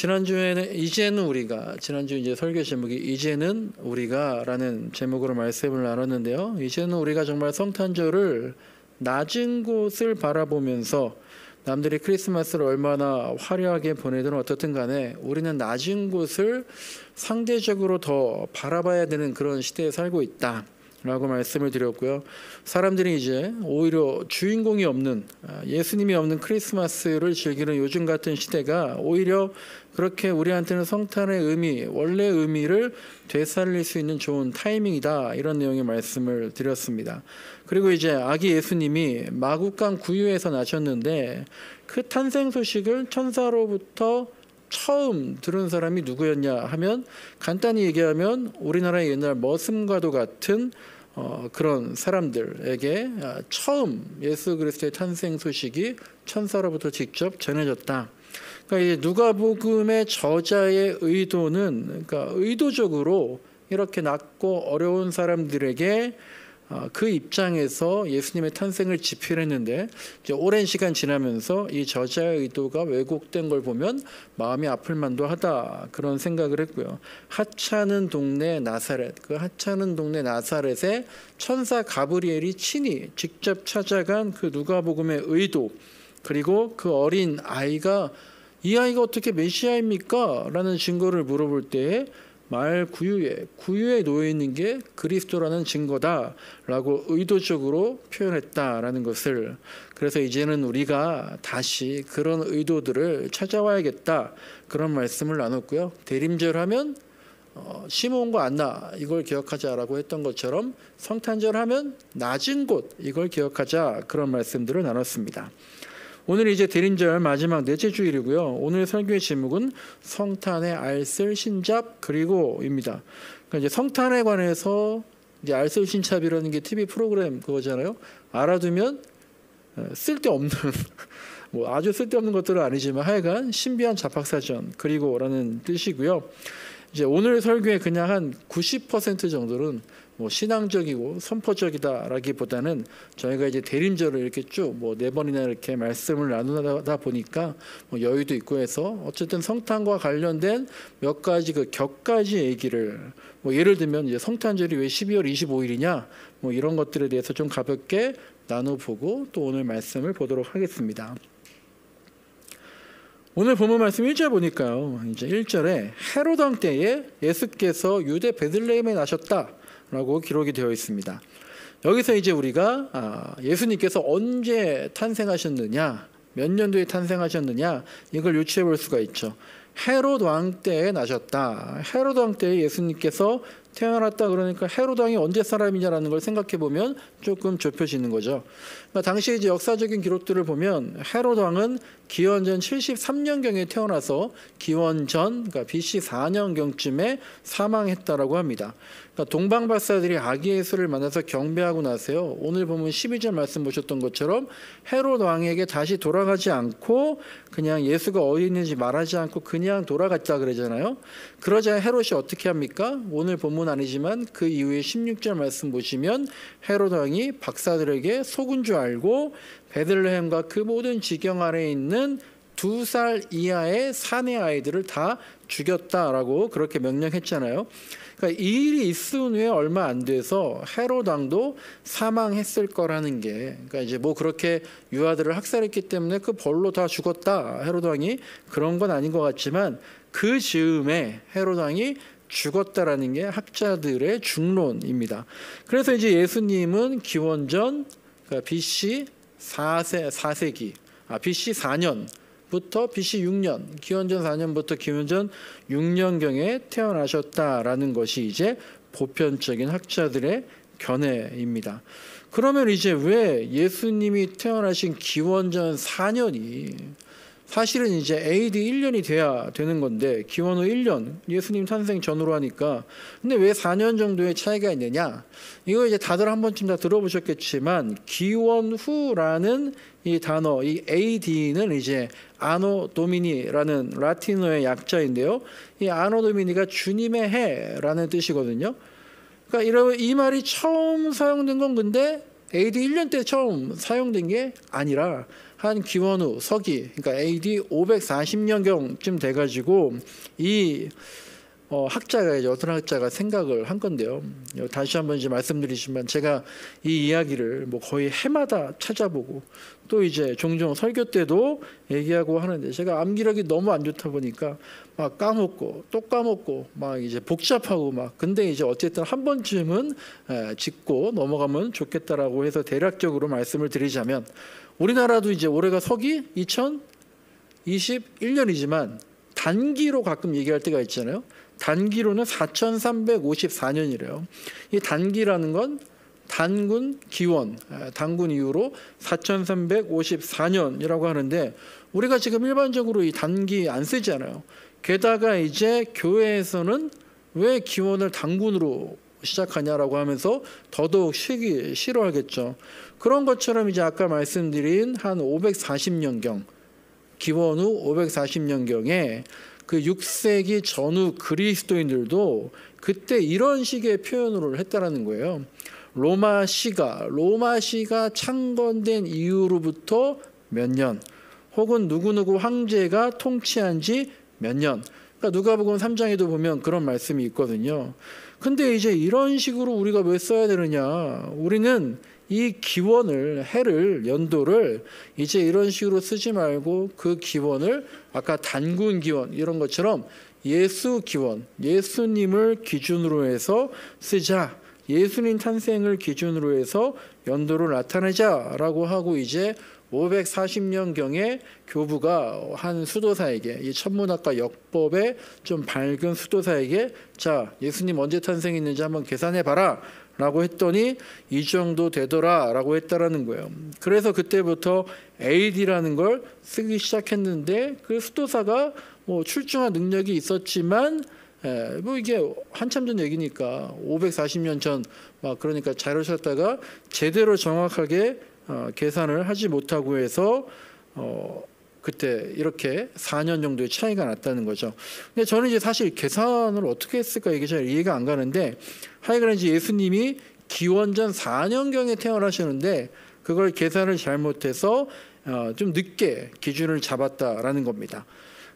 지난주에는 지난주 이제 설교 제목이 이제는 우리가라는 제목으로 말씀을 나눴는데요. 이제는 우리가 정말 성탄절을 낮은 곳을 바라보면서 남들이 크리스마스를 얼마나 화려하게 보내든 어떻든 간에 우리는 낮은 곳을 상대적으로 더 바라봐야 되는 그런 시대에 살고 있다 라고 말씀을 드렸고요. 사람들이 이제 오히려 주인공이 없는, 예수님이 없는 크리스마스를 즐기는 요즘 같은 시대가 오히려 그렇게 우리한테는 성탄의 의미, 원래 의미를 되살릴 수 있는 좋은 타이밍이다, 이런 내용의 말씀을 드렸습니다. 그리고 이제 아기 예수님이 마구간 구유에서 나셨는데 그 탄생 소식을 천사로부터 처음 들은 사람이 누구였냐 하면, 간단히 얘기하면 우리나라의 옛날 머슴과도 같은 그런 사람들에게 처음 예수 그리스도의 탄생 소식이 천사로부터 직접 전해졌다. 그러니까 이 누가복음의 저자의 의도는, 그러니까 의도적으로 이렇게 낮고 어려운 사람들에게 그 입장에서 예수님의 탄생을 집필했는데, 이제 오랜 시간 지나면서 이 저자의 의도가 왜곡된 걸 보면 마음이 아플 만도 하다, 그런 생각을 했고요. 하찮은 동네 나사렛, 그 하찮은 동네 나사렛에 천사 가브리엘이 친히 직접 찾아간 그 누가복음의 의도, 그리고 그 어린 아이가 이 아이가 어떻게 메시아입니까? 라는 증거를 물어볼 때에 말 구유에 놓여 있는 게 그리스도라는 증거다라고 의도적으로 표현했다라는 것을, 그래서 이제는 우리가 다시 그런 의도들을 찾아와야겠다, 그런 말씀을 나눴고요. 대림절하면 시므온과 안나, 이걸 기억하자라고 했던 것처럼 성탄절하면 낮은 곳, 이걸 기억하자, 그런 말씀들을 나눴습니다. 오늘 이제 대림절 마지막 넷째 주일이고요. 오늘 설교의 제목은 성탄의 알쓸신잡 그리고입니다. 그러니까 이제 성탄에 관해서 이제 알쓸신잡이라는 게 TV 프로그램 그거잖아요. 알아두면 쓸데없는 뭐 아주 쓸데없는 것들은 아니지만 하여간 신비한 잡학사전 그리고라는 뜻이고요. 이제 오늘 설교의 그냥 한 90% 정도는 뭐 신앙적이고 선포적이다라기보다는 저희가 이제 대림절을 이렇게 쭉 뭐 4번이나 이렇게 말씀을 나누다 보니까 뭐 여유도 있고 해서 어쨌든 성탄과 관련된 몇 가지 그 격가지 얘기를, 뭐 예를 들면 이제 성탄절이 왜 12월 25일이냐 뭐 이런 것들에 대해서 좀 가볍게 나눠보고 또 오늘 말씀을 보도록 하겠습니다. 오늘 본문 말씀 1절 보니까요, 이제 1절에 헤롯 왕 때에 예수께서 유대 베들레헴에 나셨다 라고 기록이 되어 있습니다. 여기서 이제 우리가 예수님께서 언제 탄생하셨느냐, 몇 년도에 탄생하셨느냐, 이걸 유추해 볼 수가 있죠. 헤롯 왕 때에 나셨다. 헤롯 왕 때에 예수님께서 태어났다 그러니까 헤롯 왕이 언제 사람이냐라는 걸 생각해 보면 조금 좁혀지는 거죠. 그러니까 당시 이제 역사적인 기록들을 보면 헤롯 왕은 기원전 73년경에 태어나서 기원전, 그러니까 BC 4년경쯤에 사망했다라고 합니다. 그러니까 동방 박사들이 아기 예수를 만나서 경배하고 나서요, 오늘 보면 12절 말씀 보셨던 것처럼 헤롯 왕에게 다시 돌아가지 않고 그냥 예수가 어디 있는지 말하지 않고 그냥 돌아갔다 그러잖아요. 그러자 헤롯이 어떻게 합니까? 오늘 본문 아니지만 그 이후에 16절 말씀 보시면 헤롯 왕이 박사들에게 속은 줄 알고 베들레헴과 그 모든 지경 아래에 있는 2살 이하의 사내 아이들을 다 죽였다라고 그렇게 명령했잖아요. 그러니까 이 일이 있은 후에 얼마 안 돼서 헤롯 왕도 사망했을 거라는 게, 그러니까 이제 뭐 그렇게 유아들을 학살했기 때문에 그 벌로 다 죽었다, 헤롯 왕이, 그런 건 아닌 것 같지만 그 즈음에 헤롯 왕이 죽었다라는 게 학자들의 중론입니다. 그래서 이제 예수님은 기원전, 그러니까 BC 4세기, BC 4년부터 BC 6년, 기원전 4년부터 기원전 6년경에 태어나셨다라는 것이 이제 보편적인 학자들의 견해입니다. 그러면 이제 왜 예수님이 태어나신 기원전 4년이 사실은 이제 AD 1년이 돼야 되는 건데, 기원 후 1년, 예수님 탄생 전후로 하니까, 근데 왜 4년 정도의 차이가 있느냐? 이거 이제 다들 한 번쯤 다 들어보셨겠지만, 기원 후라는 이 단어, 이 AD는 이제 아노 도미니라는 라틴어의 약자인데요. 이 아노 도미니가 주님의 해라는 뜻이거든요. 그러니까 이 말이 처음 사용된 건 근데 AD 1년 때 처음 사용된 게 아니라 한 기원 후 서기, 그러니까 AD 540년경쯤 돼가지고 이 학자가 이제 어떤 학자가 생각을 한 건데요. 다시 한번 이제 말씀드리지만 제가 이 이야기를 뭐 거의 해마다 찾아보고 또 이제 종종 설교 때도 얘기하고 하는데 제가 암기력이 너무 안 좋다 보니까 막 까먹고 또 까먹고 막 이제 복잡하고 막 근데 이제 어쨌든 한 번쯤은 짚고 넘어가면 좋겠다라고 해서 대략적으로 말씀을 드리자면 우리나라도 이제 올해가 서기 2021년이지만 단기로 가끔 얘기할 때가 있잖아요. 단기로는 4354년이래요. 이 단기라는 건 단군 기원, 단군 이후로 4354년이라고 하는데 우리가 지금 일반적으로 이 단기 안 쓰잖아요. 게다가 이제 교회에서는 왜 기원을 단군으로 시작하냐라고 하면서 더더욱 쉬기 싫어하겠죠. 그런 것처럼 이제 아까 말씀드린 한 540년경, 기원 후 540년경에 그 6세기 전후 그리스도인들도 그때 이런 식의 표현을 했다라는 거예요. 로마시가 창건된 이후로부터 몇 년, 혹은 누구누구 황제가 통치한 지 몇 년. 그러니까 누가복음 3장에도 보면 그런 말씀이 있거든요. 근데 이제 이런 식으로 우리가 왜 써야 되느냐? 우리는 이 기원을, 해를, 연도를 이제 이런 식으로 쓰지 말고 그 기원을 아까 단군 기원 이런 것처럼 예수 기원, 예수님을 기준으로 해서 쓰자. 예수님 탄생을 기준으로 해서 연도를 나타내자라고 하고 이제 540년경에 교부가 한 수도사에게 이 천문학과 역법의 좀 밝은 수도사에게 자 예수님 언제 탄생했는지 한번 계산해 봐라 라고 했더니 이 정도 되더라 라고 했다라는 거예요. 그래서 그때부터 AD라는 걸 쓰기 시작했는데 그 수도사가 뭐 출중한 능력이 있었지만 뭐 이게 한참 전 얘기니까 540년 전 막 그러니까 자료를 찾다가 제대로 정확하게 계산을 하지 못하고 해서 그때 이렇게 4년 정도의 차이가 났다는 거죠. 근데 저는 이제 사실 계산을 어떻게 했을까 이게 잘 이해가 안 가는데 하여간 이제 예수님이 기원전 4년경에 태어나셨는데 그걸 계산을 잘못해서 좀 늦게 기준을 잡았다라는 겁니다.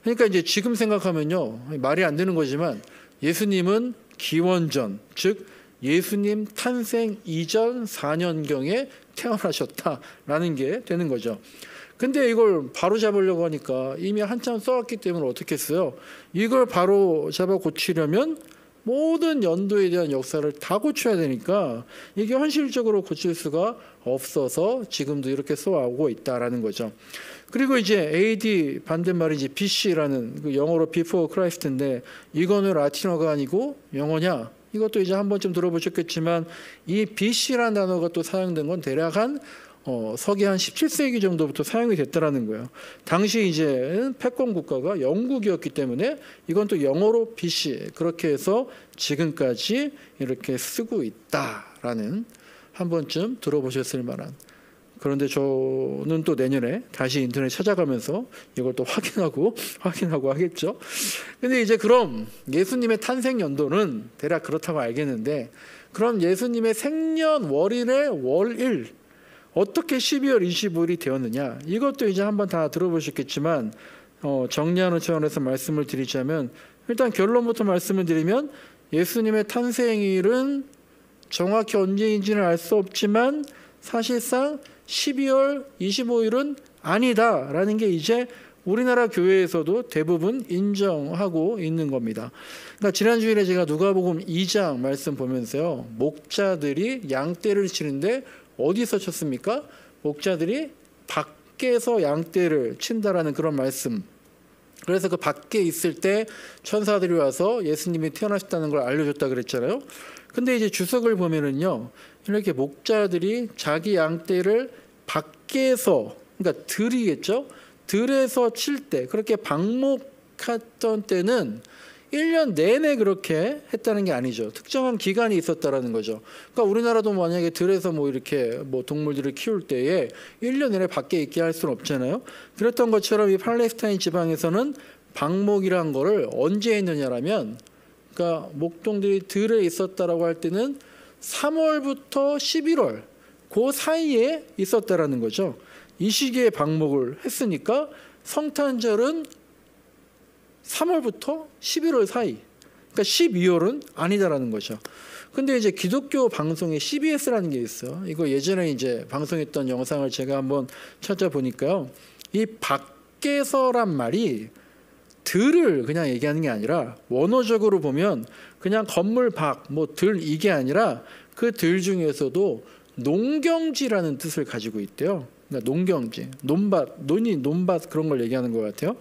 그러니까 이제 지금 생각하면요 말이 안 되는 거지만 예수님은 기원전 즉 예수님 탄생 이전 4년경에 태어나셨다라는 게 되는 거죠. 근데 이걸 바로 잡으려고 하니까 이미 한참 써왔기 때문에 어떻게 했어요? 이걸 바로 잡아 고치려면 모든 연도에 대한 역사를 다 고쳐야 되니까 이게 현실적으로 고칠 수가 없어서 지금도 이렇게 써오고 있다라는 거죠. 그리고 이제 AD 반대말이 이제 BC라는 그 영어로 Before Christ인데 이거는 라틴어가 아니고 영어냐? 이것도 이제 한 번쯤 들어보셨겠지만 이 BC라는 단어가 또 사용된 건 대략 한 서기 한 17세기 정도부터 사용이 됐다라는 거예요. 당시 이제 패권 국가가 영국이었기 때문에 이건 또 영어로 BC 그렇게 해서 지금까지 이렇게 쓰고 있다라는 한 번쯤 들어보셨을 만한. 그런데 저는 또 내년에 다시 인터넷 찾아가면서 이걸 또 확인하고 하겠죠. 근데 이제 그럼 예수님의 탄생 연도는 대략 그렇다고 알겠는데 그럼 예수님의 생년월일의 월일 어떻게 12월 25일이 되었느냐 이것도 이제 한번 다 들어보셨겠지만 정리하는 차원에서 말씀을 드리자면 일단 결론부터 말씀을 드리면 예수님의 탄생일은 정확히 언제인지는 알 수 없지만 사실상 12월 25일은 아니다라는 게 이제 우리나라 교회에서도 대부분 인정하고 있는 겁니다. 그러니까 지난 주일에 제가 누가복음 2장 말씀 보면서요. 목자들이 양떼를 치는데 어디서 쳤습니까? 목자들이 밖에서 양떼를 친다라는 그런 말씀. 그래서 그 밖에 있을 때 천사들이 와서 예수님이 태어나셨다는 걸 알려줬다 그랬잖아요. 근데 이제 주석을 보면은요. 이렇게 목자들이 자기 양떼를 밖에서 그러니까 들이겠죠. 들에서 칠 때 그렇게 방목했던 때는 1년 내내 그렇게 했다는 게 아니죠. 특정한 기간이 있었다라는 거죠. 그러니까 우리나라도 만약에 들에서 뭐 이렇게 뭐 동물들을 키울 때에 1년 내내 밖에 있게 할 수는 없잖아요. 그랬던 것처럼 이 팔레스타인 지방에서는 방목이란 거를 언제 했느냐라면 그러니까 목동들이 들에 있었다라고 할 때는 3월부터 11월 그 사이에 있었다라는 거죠. 이 시기에 방목을 했으니까 성탄절은 3월부터 11월 사이, 그러니까 12월은 아니다라는 거죠. 근데 이제 기독교 방송에 CBS라는 게 있어요. 이거 예전에 이제 방송했던 영상을 제가 한번 찾아보니까요. 이 밖에서란 말이 들을 그냥 얘기하는 게 아니라 원어적으로 보면 그냥 건물 밖, 뭐 들 이게 아니라 그 들 중에서도 농경지라는 뜻을 가지고 있대요. 그러니까 농경지, 논밭, 논밭 그런 걸 얘기하는 것 같아요.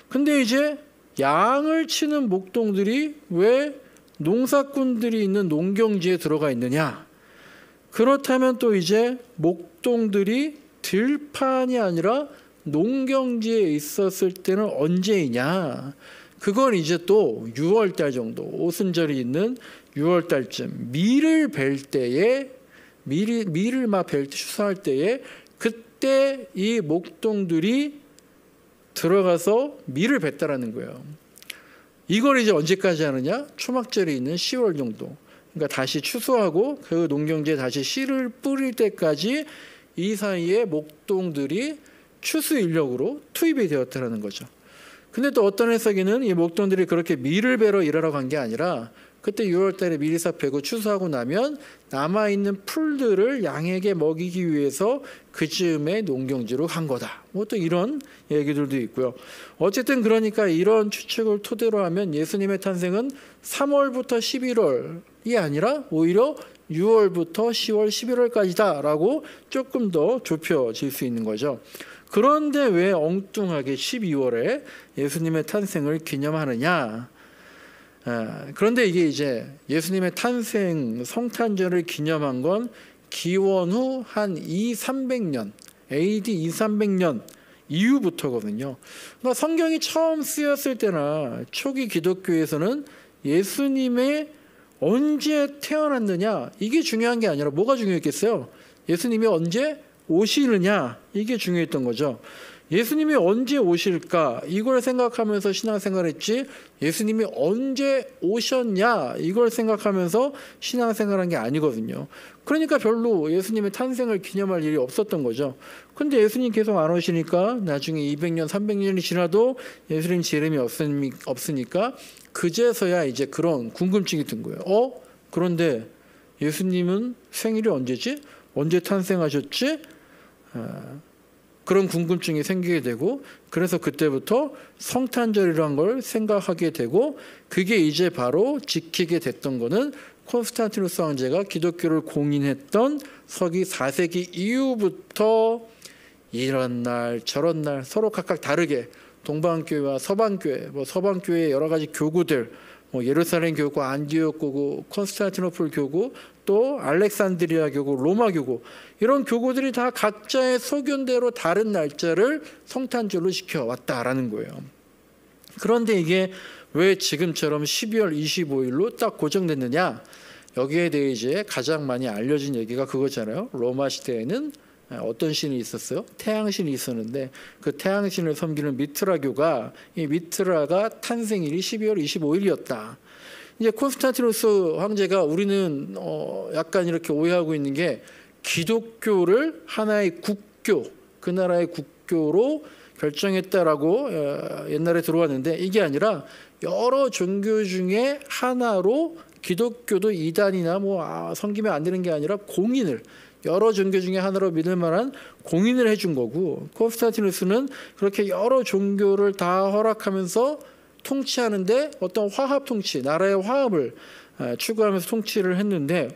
근데 이제 양을 치는 목동들이 왜 농사꾼들이 있는 농경지에 들어가 있느냐? 그렇다면 또 이제 목동들이 들판이 아니라 농경지에 있었을 때는 언제이냐? 그건 이제 또 6월달 정도, 오순절이 있는 6월달쯤 밀을 벨 때에 밀을 막 벨 때 추수할 때에 그때 이 목동들이 들어가서 밀을 뱄다라는 거예요. 이걸 이제 언제까지 하느냐? 초막절이 있는 10월 정도. 그러니까 다시 추수하고 그 농경지에 다시 씨를 뿌릴 때까지 이 사이에 목동들이 추수 인력으로 투입이 되었다는 거죠. 근데 또 어떤 해석에는 이 목동들이 그렇게 밀을 베러 일하러 간 게 아니라 그때 6월 달에 밀이 싹 베고 추수하고 나면 남아있는 풀들을 양에게 먹이기 위해서 그 즈음에 농경지로 간 거다. 뭐 또 이런 얘기들도 있고요. 어쨌든 그러니까 이런 추측을 토대로 하면 예수님의 탄생은 3월부터 11월이 아니라 오히려 6월부터 10월, 11월까지다라고 조금 더 좁혀질 수 있는 거죠. 그런데 왜 엉뚱하게 12월에 예수님의 탄생을 기념하느냐? 그런데 이게 이제 예수님의 탄생 성탄절을 기념한 건 기원 후 한 200~300년, AD 200~300년 이후부터거든요. 그러니까 성경이 처음 쓰였을 때나 초기 기독교에서는 예수님의 언제 태어났느냐 이게 중요한 게 아니라 뭐가 중요했겠어요? 예수님이 언제 오시느냐 이게 중요했던 거죠. 예수님이 언제 오실까 이걸 생각하면서 신앙생활했지 예수님이 언제 오셨냐 이걸 생각하면서 신앙생활한 게 아니거든요. 그러니까 별로 예수님의 탄생을 기념할 일이 없었던 거죠. 근데 예수님 계속 안 오시니까 나중에 200년 300년이 지나도 예수님 재림이 없으니까 그제서야 이제 그런 궁금증이 든 거예요. 그런데 예수님은 생일이 언제지? 언제 탄생하셨지? 그런 궁금증이 생기게 되고 그래서 그때부터 성탄절이란 걸 생각하게 되고 그게 이제 바로 지키게 됐던 거는 콘스탄티누스 황제가 기독교를 공인했던 서기 4세기 이후부터 이런 날 저런 날 서로 각각 다르게 동방교회와 서방교회, 서방교회의 여러 가지 교구들, 예루살렘 교구, 안디옥 교구, 콘스탄티노플 교구, 또 알렉산드리아 교구, 로마 교구 이런 교구들이 다 각자의 소견대로 다른 날짜를 성탄절로 지켜왔다라는 거예요. 그런데 이게 왜 지금처럼 12월 25일로 딱 고정됐느냐? 여기에 대해 이제 가장 많이 알려진 얘기가 그거잖아요. 로마 시대에는 어떤 신이 있었어요? 태양신이 있었는데 그 태양신을 섬기는 미트라교가 이 미트라가 탄생일이 12월 25일이었다. 이제 콘스탄티누스 황제가 우리는 약간 이렇게 오해하고 있는 게 기독교를 하나의 국교, 그 나라의 국교로 결정했다라고 옛날에 들어왔는데 이게 아니라 여러 종교 중에 하나로 기독교도 이단이나 섬기면 안 되는 게 아니라 공인을 여러 종교 중에 하나로 믿을 만한 공인을 해준 거고 콘스탄티누스는 그렇게 여러 종교를 다 허락하면서 통치하는데 어떤 화합 통치, 나라의 화합을 추구하면서 통치를 했는데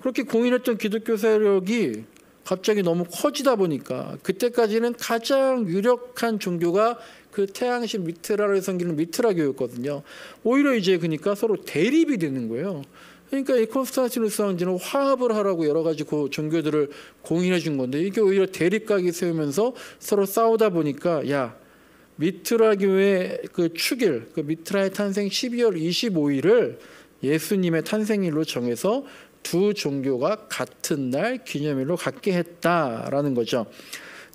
그렇게 공인했던 기독교 세력이 갑자기 너무 커지다 보니까 그때까지는 가장 유력한 종교가 그 태양신 미트라를 섬기는 미트라교였거든요. 오히려 이제 그러니까 서로 대립이 되는 거예요. 그러니까 이 콘스탄티누스 황제는 화합을 하라고 여러 가지 그 종교들을 공인해 준 건데 이게 오히려 대립각이 세우면서 서로 싸우다 보니까 미트라교의 그 축일, 그 미트라의 탄생 12월 25일을 예수님의 탄생일로 정해서 두 종교가 같은 날 기념일로 갖게 했다라는 거죠.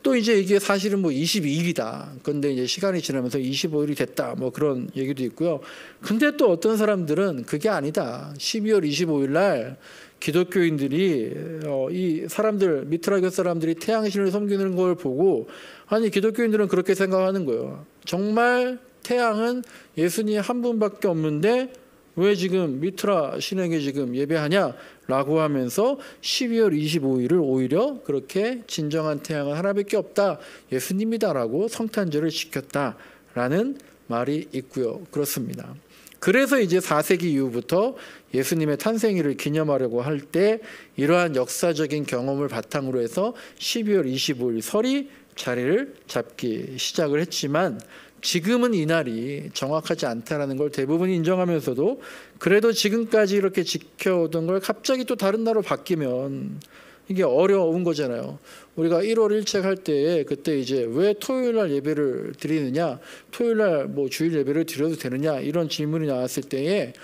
또 이제 이게 사실은 뭐 22일이다. 근데 이제 시간이 지나면서 25일이 됐다. 뭐 그런 얘기도 있고요. 근데 또 어떤 사람들은 그게 아니다. 12월 25일 날 기독교인들이 이 사람들 미트라교 사람들이 태양신을 섬기는 걸 보고 아니 기독교인들은 그렇게 생각하는 거예요. 정말 태양은 예수님 한 분밖에 없는데 왜 지금 미트라 신에게 지금 예배하냐라고 하면서 12월 25일을 오히려 그렇게 진정한 태양은 하나밖에 없다. 예수님이다라고 성탄절을 지켰다라는 말이 있고요. 그렇습니다. 그래서 이제 4세기 이후부터 예수님의 탄생일을 기념하려고 할 때 이러한 역사적인 경험을 바탕으로 해서 12월 25일 설이 자리를 잡기 시작을 했지만 지금은 이 날이 정확하지 않다라는 걸 대부분 인정하면서도 그래도 지금까지 이렇게 지켜오던 걸 갑자기 또 다른 날로 바뀌면 이게 어려운 거잖아요. 우리가 1월 일책할 때 그때 이제 왜 토요일 날 예배를 드리느냐, 토요일 날 뭐 주일 예배를 드려도 되느냐 이런 질문이 나왔을 때에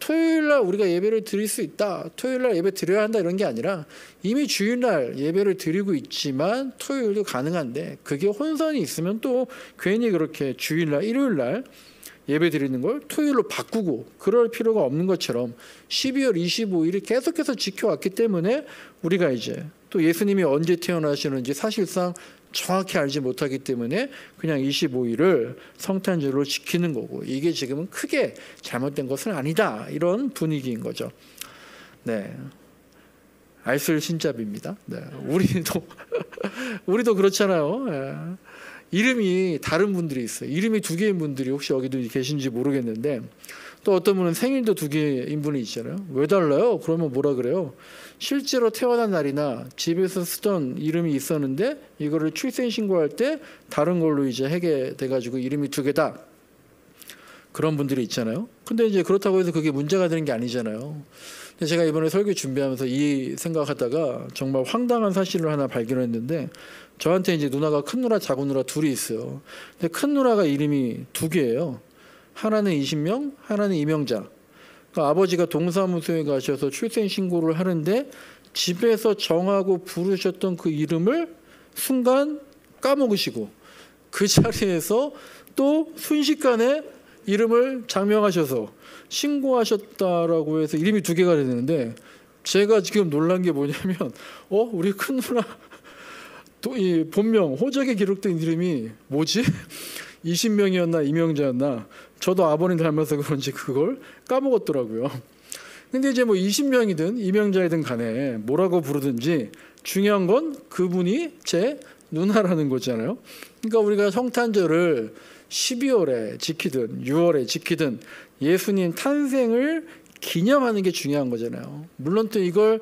토요일 날 우리가 예배를 드릴 수 있다, 토요일 날 예배 드려야 한다 이런 게 아니라 이미 주일 날 예배를 드리고 있지만 토요일도 가능한데 그게 혼선이 있으면 또 괜히 그렇게 주일 날, 일요일 날 예배 드리는 걸 토요일로 바꾸고 그럴 필요가 없는 것처럼 12월 25일이 계속해서 지켜왔기 때문에 우리가 이제 또 예수님이 언제 태어나시는지 사실상 정확히 알지 못하기 때문에 그냥 25일을 성탄절로 지키는 거고 이게 지금은 크게 잘못된 것은 아니다 이런 분위기인 거죠. 네, 알쓸신잡입니다. 네, 우리도 그렇잖아요. 네. 이름이 다른 분들이 있어요. 이름이 두 개인 분들이 혹시 여기도 계신지 모르겠는데 또 어떤 분은 생일도 두 개인 분이 있잖아요. 왜 달라요? 그러면 뭐라 그래요? 실제로 태어난 날이나 집에서 쓰던 이름이 있었는데 이거를 출생신고할 때 다른 걸로 이제 하게 돼가지고 이름이 두 개다. 그런 분들이 있잖아요. 근데 이제 그렇다고 해서 그게 문제가 되는 게 아니잖아요. 근데 제가 이번에 설교 준비하면서 이 생각하다가 정말 황당한 사실을 하나 발견했는데 저한테 이제 누나가 큰 누나 작은 누나 둘이 있어요. 근데 큰 누나가 이름이 두 개예요. 하나는 이신명, 하나는 이명자. 그러니까 아버지가 동사무소에 가셔서 출생신고를 하는데 집에서 정하고 부르셨던 그 이름을 순간 까먹으시고 그 자리에서 또 순식간에 이름을 장명하셔서 신고하셨다라고 해서 이름이 두 개가 되는데 제가 지금 놀란 게 뭐냐면 우리 큰 누나 또 이 본명 호적에 기록된 이름이 뭐지? 이신명이었나 이명자였나? 저도 아버님 닮아서 그런지 그걸 까먹었더라고요. 근데 이제 뭐 이신명이든 이명자이든 간에 뭐라고 부르든지 중요한 건 그분이 제 누나라는 거잖아요. 그러니까 우리가 성탄절을 12월에 지키든 6월에 지키든 예수님 탄생을 기념하는 게 중요한 거잖아요. 물론 또 이걸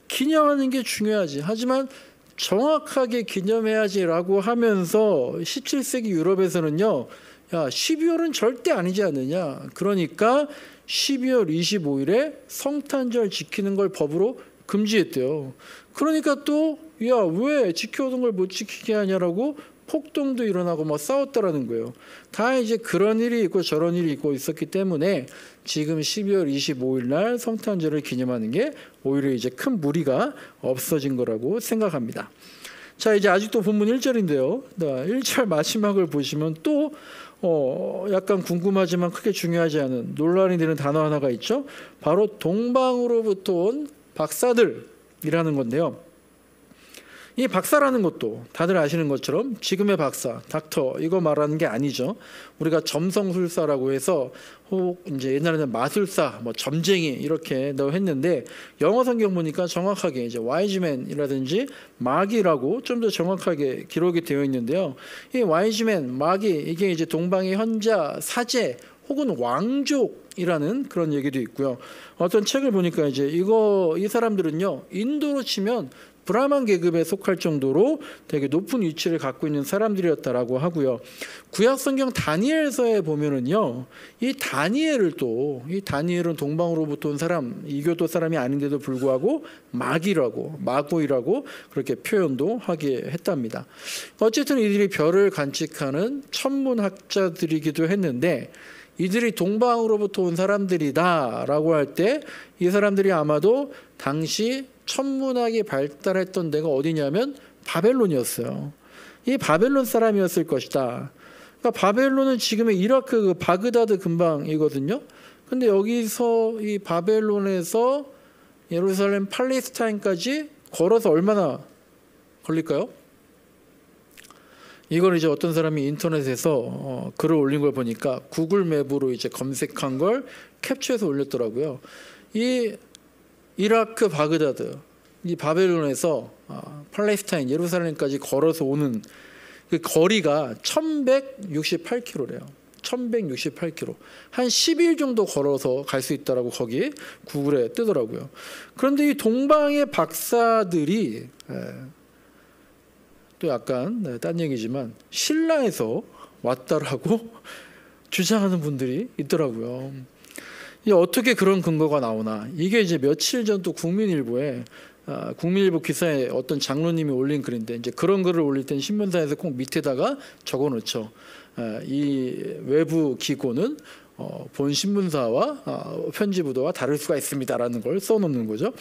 기념하는 게 중요하지. 하지만 정확하게 기념해야지라고 하면서 17세기 유럽에서는요. 야 12월은 절대 아니지 않느냐. 그러니까 12월 25일에 성탄절 지키는 걸 법으로 금지했대요. 그러니까 또 야 왜 지켜오던 걸 못 지키게 하냐라고 폭동도 일어나고 막 싸웠다라는 거예요. 다 이제 그런 일이 있고 저런 일이 있고 있었기 때문에 지금 12월 25일 날 성탄절을 기념하는 게 오히려 이제 큰 무리가 없어진 거라고 생각합니다. 자, 이제 아직도 본문 1절인데요. 1절 마지막을 보시면 또 약간 궁금하지만 크게 중요하지 않은 논란이 되는 단어 하나가 있죠. 바로 동방으로부터 온 박사들이라는 건데요. 이 박사라는 것도 다들 아시는 것처럼 지금의 박사, 닥터 이거 말하는 게 아니죠. 우리가 점성술사라고 해서 혹 이제 옛날에는 마술사, 뭐 점쟁이 이렇게 했는데 영어 성경 보니까 정확하게 이제 와이즈맨이라든지 마기라고 좀 더 정확하게 기록이 되어 있는데요. 이 와이즈맨, 마기 이게 이제 동방의 현자, 사제 혹은 왕족이라는 그런 얘기도 있고요. 어떤 책을 보니까 이제 이 사람들은요 인도로 치면 브라만 계급에 속할 정도로 되게 높은 위치를 갖고 있는 사람들이었다라고 하고요. 구약 성경 다니엘서에 보면은요, 이 다니엘은 동방으로부터 온 사람, 이교도 사람이 아닌데도 불구하고 마고이라고 그렇게 표현도 하게 했답니다. 어쨌든 이들이 별을 관측하는 천문학자들이기도 했는데 이들이 동방으로부터 온 사람들이다라고 할 때 이 사람들이 아마도 당시 천문학이 발달했던 데가 어디냐면 바벨론이었어요. 이 바벨론 사람이었을 것이다. 그러니까 바벨론은 지금의 이라크 그 바그다드 근방이거든요. 근데 여기서 이 바벨론에서 예루살렘 팔레스타인까지 걸어서 얼마나 걸릴까요? 이걸 이제 어떤 사람이 인터넷에서 글을 올린 걸 보니까 구글 맵으로 이제 검색한 걸 캡처해서 올렸더라고요. 이 이라크 바그다드, 이 바벨론에서 팔레스타인 예루살렘까지 걸어서 오는 그 거리가 1168km래요. 1168km. 한 10일 정도 걸어서 갈 수 있다라고 거기 구글에 뜨더라고요. 그런데 이 동방의 박사들이 또 약간 딴 얘기지만 신라에서 왔다라고 주장하는 분들이 있더라고요. 어떻게 그런 근거가 나오나? 이게 이제 며칠 전 또 국민일보에 국민일보 기사에 어떤 장로님이 올린 글인데 이제 그런 글을 올릴 땐 신문사에서 꼭 밑에다가 적어놓죠. 이 외부 기고는 본 신문사와 편집부도와 다를 수가 있습니다라는 걸 써놓는 거죠.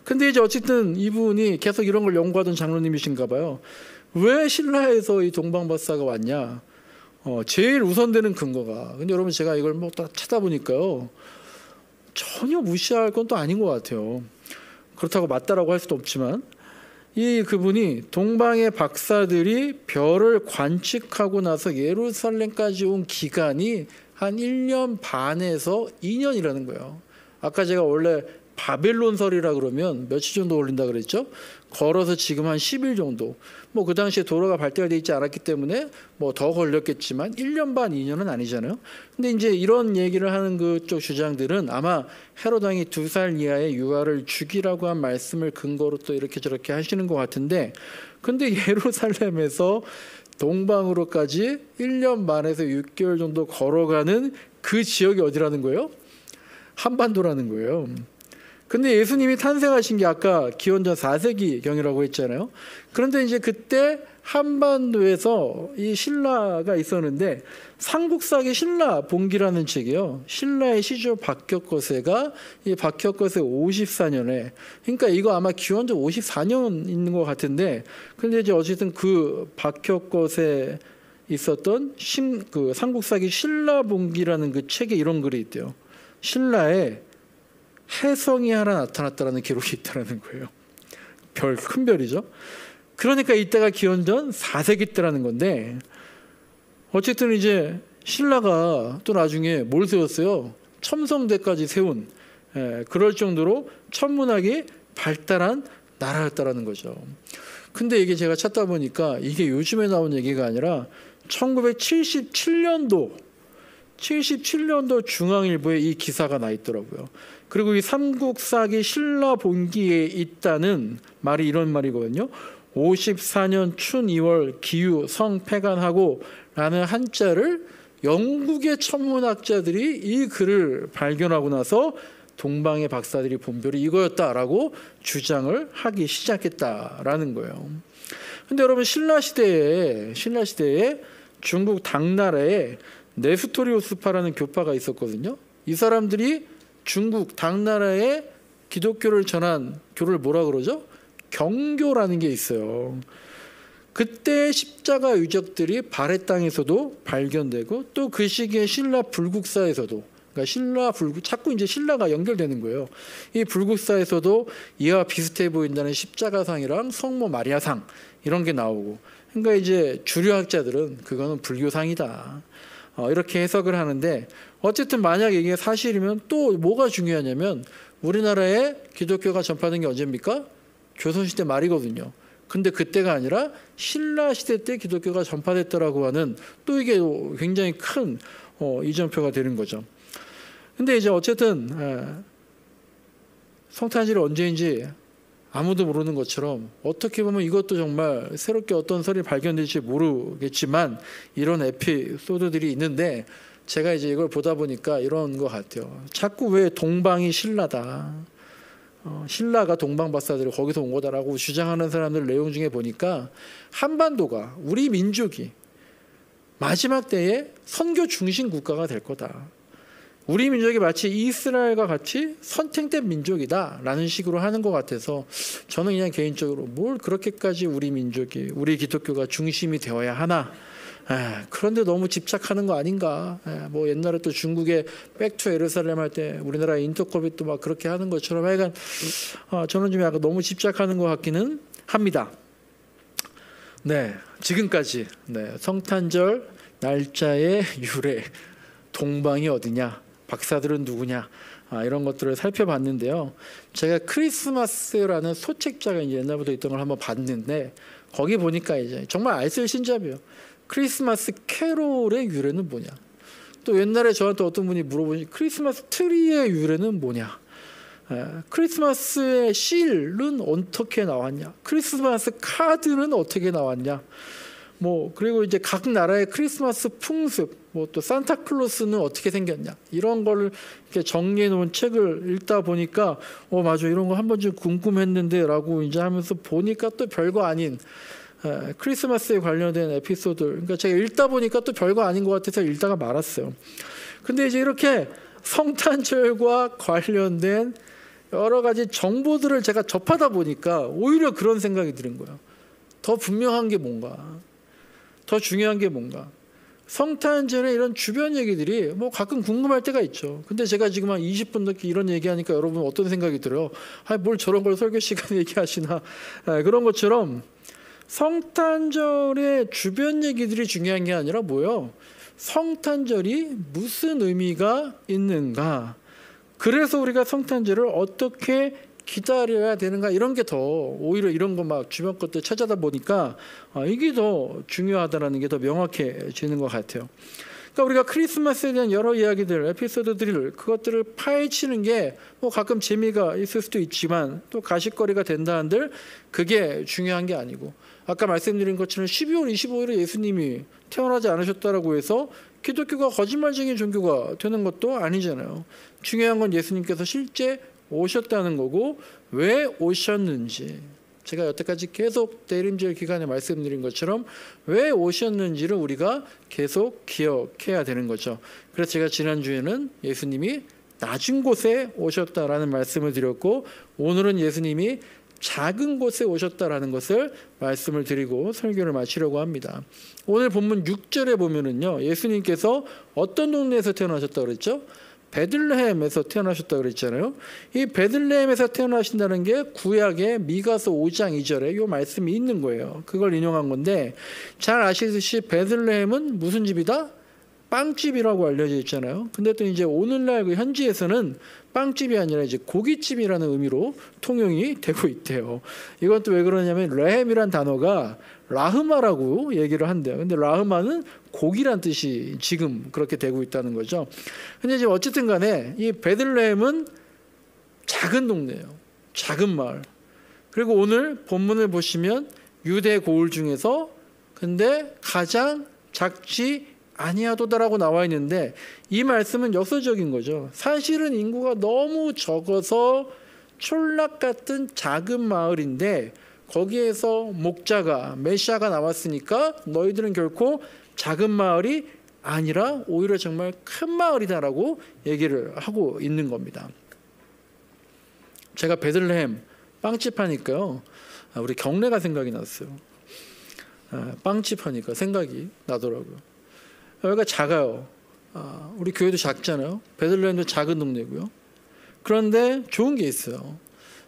근데 이제 어쨌든 이분이 계속 이런 걸 연구하던 장로님이신가 봐요. 왜 신라에서 이 동방박사가 왔냐? 제일 우선되는 근거가. 근데 여러분 제가 이걸 뭐 딱 찾아보니까요. 전혀 무시할 건 또 아닌 것 같아요. 그렇다고 맞다라고 할 수도 없지만 이 그분이 동방의 박사들이 별을 관측하고 나서 예루살렘까지 온 기간이 한 1년 반에서 2년이라는 거예요. 아까 제가 원래 바벨론설이라 그러면 며칠 정도 걸린다 그랬죠? 걸어서 지금 한 10일 정도. 뭐 그 당시에 도로가 발달되어 있지 않았기 때문에 뭐 더 걸렸겠지만 1년 반, 2년은 아니잖아요. 근데 이제 이런 얘기를 하는 그쪽 주장들은 아마 헤롯 왕이 2살 이하의 유아를 죽이라고 한 말씀을 근거로 또 이렇게 저렇게 하시는 것 같은데, 근데 예루살렘에서 동방으로까지 1년 반에서 6개월 정도 걸어가는 그 지역이 어디라는 거예요? 한반도라는 거예요. 근데 예수님이 탄생하신 게 아까 기원전 4세기경이라고 했잖아요. 그런데 이제 그때 한반도에서 이 신라가 있었는데 삼국사기 신라본기라는 책이요. 신라의 시조 박격거세가 이 박격거세 54년에, 그러니까 이거 아마 기원전 54년 있는 것 같은데, 근데 이제 어쨌든 그 박격거세 있었던 그 삼국사기 신라본기라는 그 책에 이런 글이 있대요. 신라에 혜성이 하나 나타났다라는 기록이 있다라는 거예요. 별, 큰 별이죠. 그러니까 이때가 기원전 4세기 때라는 건데, 어쨌든 이제 신라가 또 나중에 뭘 세웠어요? 첨성대까지 세운, 그럴 정도로 천문학이 발달한 나라였다라는 거죠. 근데 이게 제가 찾다 보니까 이게 요즘에 나온 얘기가 아니라 1977년도 중앙일보에 이 기사가 나 있더라고요. 그리고 이 삼국사기 신라본기에 있다는 말이 이런 말이거든요. 54년 춘 2월 기유 성패간하고 라는 한자를 영국의 천문학자들이 이 글을 발견하고 나서 동방의 박사들이 본 별이 이거였다라고 주장을 하기 시작했다라는 거예요. 근데 여러분 신라시대에 중국 당나라에 네스토리오스파라는 교파가 있었거든요. 이 사람들이 중국 당나라에 기독교를 전한 교를 뭐라 그러죠? 경교라는 게 있어요. 그때 십자가 유적들이 발해 땅에서도 발견되고 또 그 시기에 신라 불국사에서도, 그러니까 자꾸 이제 신라가 연결되는 거예요. 이 불국사에서도 이와 비슷해 보인다는 십자가상이랑 성모 마리아상 이런 게 나오고, 그러니까 이제 주류학자들은 그거는 불교상이다, 이렇게 해석을 하는데, 어쨌든 만약 이게 사실이면 또 뭐가 중요하냐면 우리나라에 기독교가 전파된 게 언제입니까? 조선시대 말이거든요. 근데 그때가 아니라 신라시대 때 기독교가 전파됐다라고 하는 또 이게 굉장히 큰 이정표가 되는 거죠. 근데 이제 어쨌든 성탄절이 언제인지 아무도 모르는 것처럼 어떻게 보면 이것도 정말 새롭게 어떤 설이 발견될지 모르겠지만 이런 에피소드들이 있는데, 제가 이제 이걸 보다 보니까 이런 것 같아요. 자꾸 왜 동방이 신라다, 신라가 동방 박사들이 거기서 온 거다라고 주장하는 사람들 내용 중에 보니까 한반도가 우리 민족이 마지막 때에 선교 중심 국가가 될 거다. 우리 민족이 마치 이스라엘과 같이 선택된 민족이다라는 식으로 하는 것 같아서 저는 그냥 개인적으로 뭘 그렇게까지 우리 민족이, 우리 기독교가 중심이 되어야 하나, 그런데 너무 집착하는 거 아닌가. 뭐 옛날에 또 중국의 백투 예루살렘 할 때 우리나라 인터컵이 또 막 그렇게 하는 것처럼 하여간 저는 좀 약간 너무 집착하는 것 같기는 합니다. 네, 지금까지 성탄절 날짜의 유래, 동방이 어디냐, 박사들은 누구냐, 이런 것들을 살펴봤는데요. 제가 크리스마스라는 소책자가 이제 옛날부터 있던 걸 한번 봤는데 거기 보니까 이제 정말 알쓸신잡이에요. 크리스마스 캐롤의 유래는 뭐냐. 또 옛날에 저한테 어떤 분이 물어보니 크리스마스 트리의 유래는 뭐냐. 크리스마스의 실은 어떻게 나왔냐. 크리스마스 카드는 어떻게 나왔냐. 뭐 그리고 이제 각 나라의 크리스마스 풍습, 뭐 또 산타클로스는 어떻게 생겼냐, 이런 거를 이렇게 정리해 놓은 책을 읽다 보니까 맞아, 이런 거 한 번쯤 궁금했는데라고 이제 하면서 보니까 또 별거 아닌 크리스마스에 관련된 에피소드. 그러니까 제가 읽다 보니까 또 별거 아닌 것 같아서 읽다가 말았어요. 근데 이제 이렇게 성탄절과 관련된 여러 가지 정보들을 제가 접하다 보니까 오히려 그런 생각이 드는 거예요. 더 분명한 게 뭔가, 더 중요한 게 뭔가. 성탄절에 이런 주변 얘기들이 뭐 가끔 궁금할 때가 있죠. 근데 제가 지금 한 20분 넘게 이런 얘기하니까 여러분 어떤 생각이 들어요? 뭘 저런 걸 설교 시간에 얘기하시나. 그런 것처럼 성탄절의 주변 얘기들이 중요한 게 아니라 뭐예요? 성탄절이 무슨 의미가 있는가, 그래서 우리가 성탄절을 어떻게 기다려야 되는가, 이런 게 더 오히려 이런 거 막 주변 것들 찾아다 보니까 이게 더 중요하다라는 게 더 명확해지는 것 같아요. 그러니까 우리가 크리스마스에 대한 여러 이야기들, 에피소드들을, 그것들을 파헤치는 게 뭐 가끔 재미가 있을 수도 있지만 또 가십거리가 된다 한들 그게 중요한 게 아니고, 아까 말씀드린 것처럼 12월 25일에 예수님이 태어나지 않으셨다라고 해서 기독교가 거짓말쟁이 종교가 되는 것도 아니잖아요. 중요한 건 예수님께서 실제 오셨다는 거고, 왜 오셨는지, 제가 여태까지 계속 대림절 기간에 말씀드린 것처럼 왜 오셨는지를 우리가 계속 기억해야 되는 거죠. 그래서 제가 지난주에는 예수님이 낮은 곳에 오셨다라는 말씀을 드렸고, 오늘은 예수님이 작은 곳에 오셨다라는 것을 말씀을 드리고 설교를 마치려고 합니다. 오늘 본문 6절에 보면은요, 예수님께서 어떤 동네에서 태어나셨다고 그랬죠? 베들레헴에서 태어나셨다고 그랬잖아요. 이 베들레헴에서 태어나신다는 게 구약의 미가서 5장 2절에 이 말씀이 있는 거예요. 그걸 인용한 건데, 잘 아시듯이 베들레헴은 무슨 집이다? 빵집이라고 알려져 있잖아요. 근데 또 이제 오늘날 그 현지에서는 빵집이 아니라 이제 고깃집이라는 의미로 통용이 되고 있대요. 이건 또 왜 그러냐면 레헴이란 단어가 라흐마라고 얘기를 한대요. 근데 라흐마는 고기란 뜻이 지금 그렇게 되고 있다는 거죠. 근데 지금 어쨌든 간에 이 베들레헴은 작은 동네예요. 작은 마을. 그리고 오늘 본문을 보시면 유대 고을 중에서 근데 가장 작지 아니하도다라고 나와 있는데, 이 말씀은 역설적인 거죠. 사실은 인구가 너무 적어서 촌락 같은 작은 마을인데 거기에서 목자가, 메시아가 나왔으니까 너희들은 결코 작은 마을이 아니라 오히려 정말 큰 마을이다라고 얘기를 하고 있는 겁니다. 제가 베들레헴 빵집 하니까요, 우리 경례가 생각이 났어요. 빵집 하니까 생각이 나더라고요. 여기가 작아요. 우리 교회도 작잖아요. 베들레헴도 작은 동네고요. 그런데 좋은 게 있어요.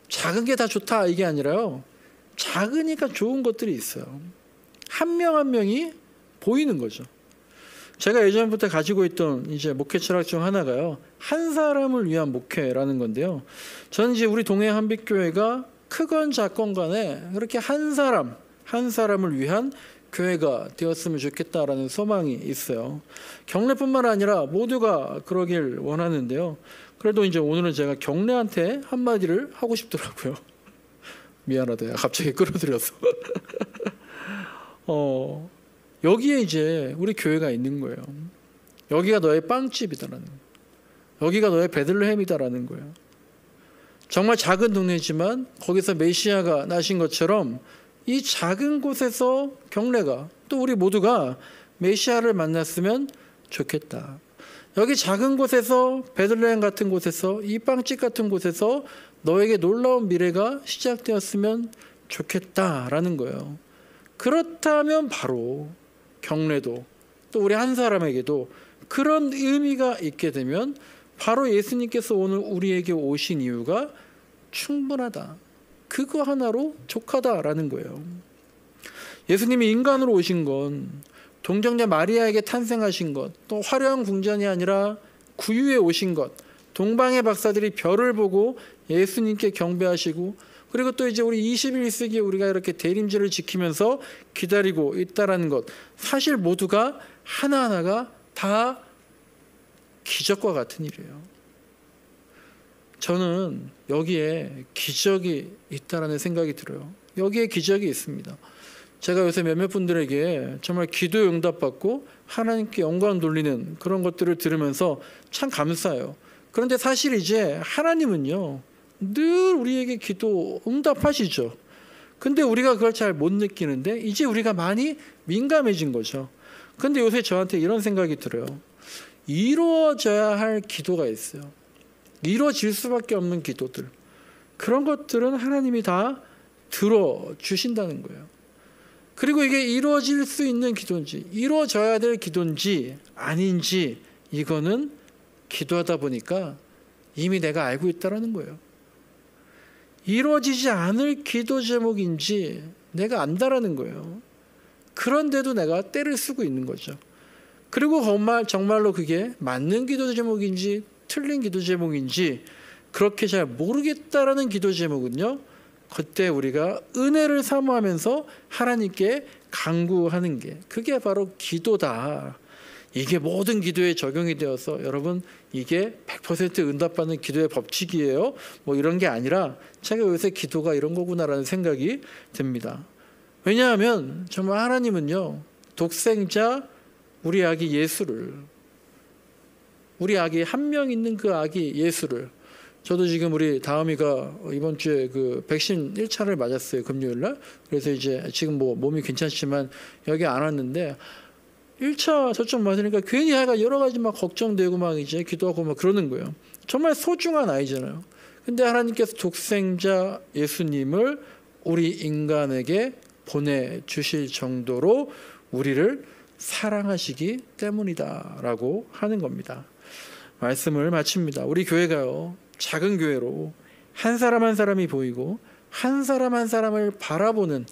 작은 게 다 좋다 이게 아니라요, 작으니까 좋은 것들이 있어요. 한 명 한 명이 보이는 거죠. 제가 예전부터 가지고 있던 이제 목회 철학 중 하나가요, 한 사람을 위한 목회라는 건데요. 저는 이제 우리 동해 한빛교회가 크건 작건 간에 그렇게 한 사람을 위한 교회가 되었으면 좋겠다라는 소망이 있어요. 경례뿐만 아니라 모두가 그러길 원하는데요. 그래도 이제 오늘은 제가 경례한테 한마디를 하고 싶더라고요. 미안하다, 갑자기 끌어들여서. 여기에 이제 우리 교회가 있는 거예요. 여기가 너의 빵집이다라는 거예요. 여기가 너의 베들레헴이다라는 거예요. 정말 작은 동네지만 거기서 메시아가 나신 것처럼 이 작은 곳에서 경례가, 또 우리 모두가 메시아를 만났으면 좋겠다. 여기 작은 곳에서, 베들레헴 같은 곳에서, 이 빵집 같은 곳에서 너에게 놀라운 미래가 시작되었으면 좋겠다라는 거예요. 그렇다면 바로 경례도, 또 우리 한 사람에게도 그런 의미가 있게 되면 바로 예수님께서 오늘 우리에게 오신 이유가 충분하다, 그거 하나로 족하다라는 거예요. 예수님이 인간으로 오신 건 동정녀 마리아에게 탄생하신 것, 또 화려한 궁전이 아니라 구유에 오신 것, 동방의 박사들이 별을 보고 예수님께 경배하시고, 그리고 또 이제 우리 21세기에 우리가 이렇게 대림절을 지키면서 기다리고 있다라는 것, 사실 모두가 하나하나가 다 기적과 같은 일이에요. 저는 여기에 기적이 있다라는 생각이 들어요. 여기에 기적이 있습니다. 제가 요새 몇몇 분들에게 정말 기도 응답받고 하나님께 영광 돌리는 그런 것들을 들으면서 참 감사해요. 그런데 사실 이제 하나님은요, 늘 우리에게 기도 응답하시죠. 근데 우리가 그걸 잘 못 느끼는데 이제 우리가 많이 민감해진 거죠. 근데 요새 저한테 이런 생각이 들어요. 이루어져야 할 기도가 있어요. 이루어질 수밖에 없는 기도들. 그런 것들은 하나님이 다 들어주신다는 거예요. 그리고 이게 이루어질 수 있는 기도인지, 이루어져야 될 기도인지 아닌지, 이거는 기도하다 보니까 이미 내가 알고 있다는 거예요. 이루어지지 않을 기도 제목인지 내가 안다라는 거예요. 그런데도 내가 때를 쓰고 있는 거죠. 그리고 정말로 그게 맞는 기도 제목인지 틀린 기도 제목인지 그렇게 잘 모르겠다라는 기도 제목은요, 그때 우리가 은혜를 사모하면서 하나님께 간구하는 게, 그게 바로 기도다. 이게 모든 기도에 적용이 되어서 여러분 이게 100% 응답받는 기도의 법칙이에요, 뭐 이런 게 아니라 제가 요새 기도가 이런 거구나라는 생각이 듭니다. 왜냐하면 정말 하나님은요, 독생자 우리 아기 예수를, 우리 아기 한 명 있는 그 아기 예수를, 저도 지금 우리 다음이가 이번 주에 그 백신 1차를 맞았어요, 금요일날. 그래서 이제 지금 뭐 몸이 괜찮지만 여기 안 왔는데 1차 접종 맞으니까 괜히 아이가 여러 가지 막 걱정되고 막 이제 기도하고 막 그러는 거예요. 정말 소중한 아이잖아요. 근데 하나님께서 독생자 예수님을 우리 인간에게 보내주실 정도로 우리를 사랑하시기 때문이다라고 하는 겁니다. 말씀을 마칩니다. 우리 교회가요, 작은 교회로 한 사람 한 사람이 보이고 한 사람 한 사람을 바라보는,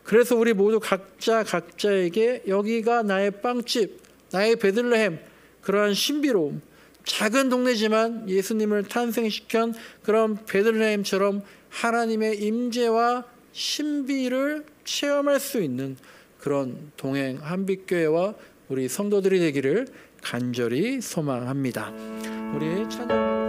그래서 우리 모두 각자에게 여기가 나의 빵집, 나의 베들레헴, 그러한 신비로움, 작은 동네지만 예수님을 탄생시킨 그런 베들레헴처럼 하나님의 임재와 신비를 체험할 수 있는 그런 동행 한빛교회와 우리 성도들이 되기를 간절히 소망합니다. 우리 찬양